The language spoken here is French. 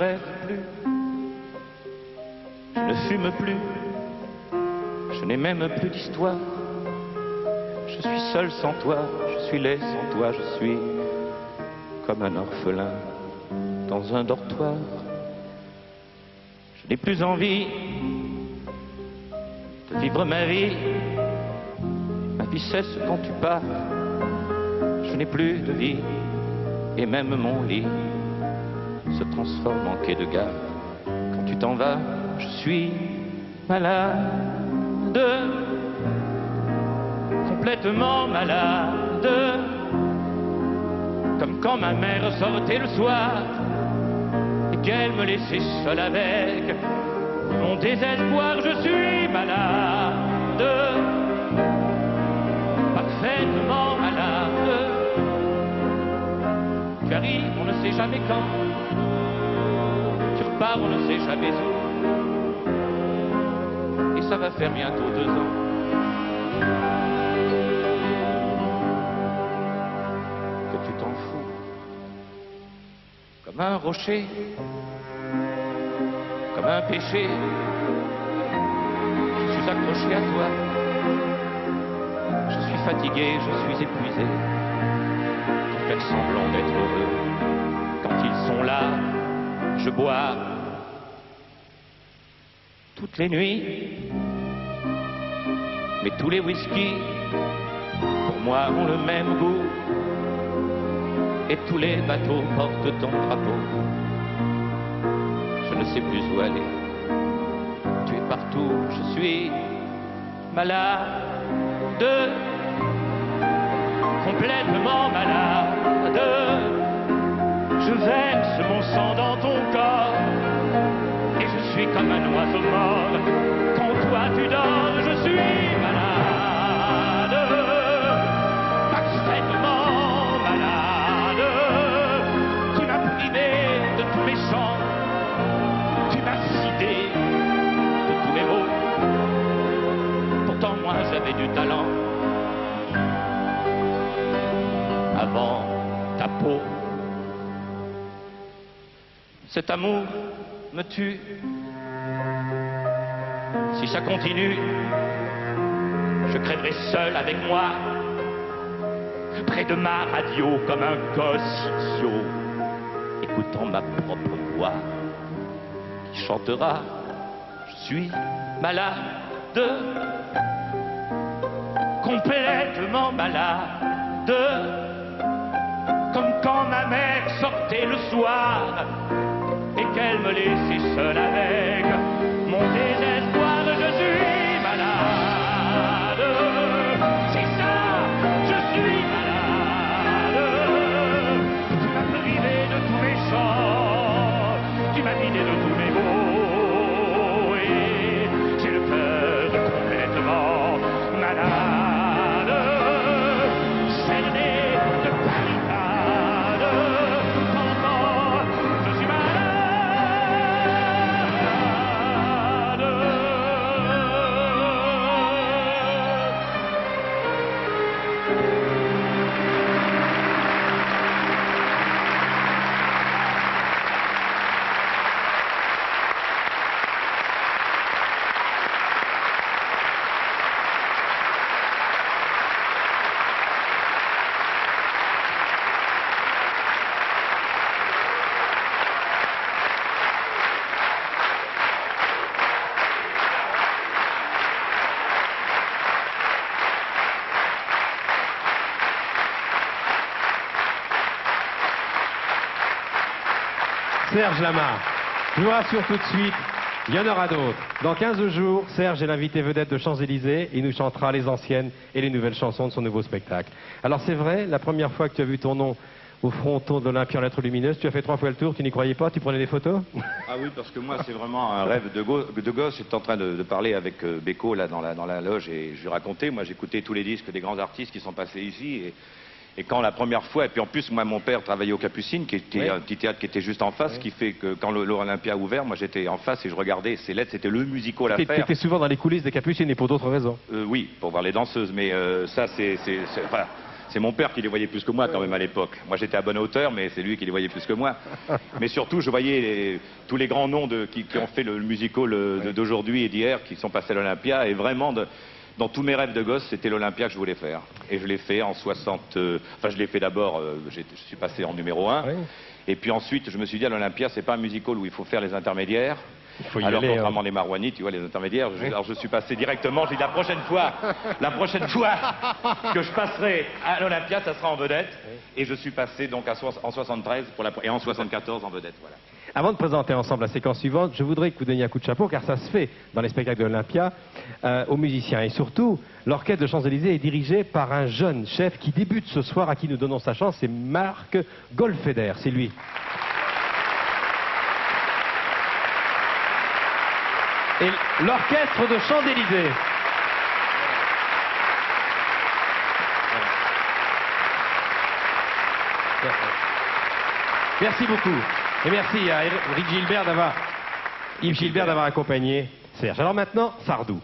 rêve plus, je ne fume plus, je n'ai même plus d'histoire. Je suis seul sans toi, je suis laid sans toi, je suis comme un orphelin dans un dortoir. Je n'ai plus envie de vivre ma vie. Ma vie cesse quand tu pars. Je n'ai plus de vie et même mon lit se transforme en quai de gare. Quand tu t'en vas, je suis malade, complètement malade, comme quand ma mère sortait le soir et qu'elle me laissait seule avec mon désespoir. Je suis malade, parfaitement malade. Tu arrives, on ne sait jamais quand. Tu repars, on ne sait jamais où. Et ça va faire bientôt 2 ans que tu t'en fous. Comme un rocher, comme un péché, je suis accroché à toi. Je suis fatigué, je suis épuisé. Pour faire semblant d'être heureux. Quand ils sont là, je bois toutes les nuits. Mais tous les whisky, pour moi, ont le même goût. Et tous les bateaux portent ton drapeau. Je ne sais plus où aller. Tu es partout, je suis malade, complètement malade. Je verse mon sang dans ton corps et je suis comme un oiseau mort. Quand toi tu dors, je suis malade, parfaitement malade. Tu m'as privé de tous mes chants, tu m'as vidé de tous mes mots. Pourtant moi j'avais du talent avant ta peau. Cet amour me tue. Si ça continue, je crèverai seul avec moi, près de ma radio comme un gosse idiot, écoutant ma propre voix qui chantera. Je suis malade, complètement malade, comme quand ma mère sortait le soir et qu'elle me laissait seule avec mon désespoir. Je suis malade, c'est ça, je suis malade. Tu m'as privé de tous mes chants, tu m'as vidé de tous mes mots, et j'ai le cœur complètement malade, cerné de barricades. Pourtant, je suis malade. Serge Lama, je vous rassure tout de suite, il y en aura d'autres. Dans 15 jours, Serge est l'invité vedette de Champs-Élysées. Il nous chantera les anciennes et les nouvelles chansons de son nouveau spectacle. Alors c'est vrai, la première fois que tu as vu ton nom au fronton de l'Olympia en lettres lumineuses, tu as fait 3 fois le tour, tu n'y croyais pas, tu prenais des photos? Ah oui, parce que moi c'est vraiment un rêve de gosse. J'étais en train de parler avec Beko là dans la loge et je lui racontais, moi j'écoutais tous les disques des grands artistes qui sont passés ici et quand la première fois, et puis en plus moi mon père travaillait au Capucines, qui était un petit théâtre qui était juste en face, qui fait que quand l'Olympia a ouvert, moi j'étais en face et je regardais ces lettres, c'était le musical à faire. Tu étais souvent dans les coulisses des Capucines et pour d'autres raisons. Oui, pour voir les danseuses, mais ça enfin, C'est mon père qui les voyait plus que moi quand même à l'époque. Moi j'étais à bonne hauteur, mais c'est lui qui les voyait plus que moi. Mais surtout, je voyais tous les grands noms qui ont fait le musical d'aujourd'hui et d'hier, qui sont passés à l'Olympia, et vraiment, dans tous mes rêves de gosse, c'était l'Olympia que je voulais faire. Et je l'ai fait en 60... Enfin, je l'ai fait d'abord, je suis passé en numéro 1. Oui. Et puis ensuite, je me suis dit, à l'Olympia, c'est pas un musical où il faut faire les intermédiaires. Il faut y alors, aller, contrairement les Marouani, tu vois, les intermédiaires, alors je suis passé directement, j'ai dit la prochaine fois que je passerai à l'Olympia, ça sera en vedette. Et je suis passé donc en 73 et en 74 en vedette, voilà. Avant de présenter ensemble la séquence suivante, je voudrais que vous donniez un coup de chapeau, car ça se fait dans les spectacles de l'Olympia, aux musiciens. Et surtout, l'orchestre de Champs-Élysées est dirigé par un jeune chef qui débute ce soir, à qui nous donnons sa chance, c'est Marc Goldfeder, c'est lui. Et l'orchestre de Champs-Élysées. Merci beaucoup. Et merci à Yves Gilbert d'avoir accompagné Serge. Alors maintenant, Sardou.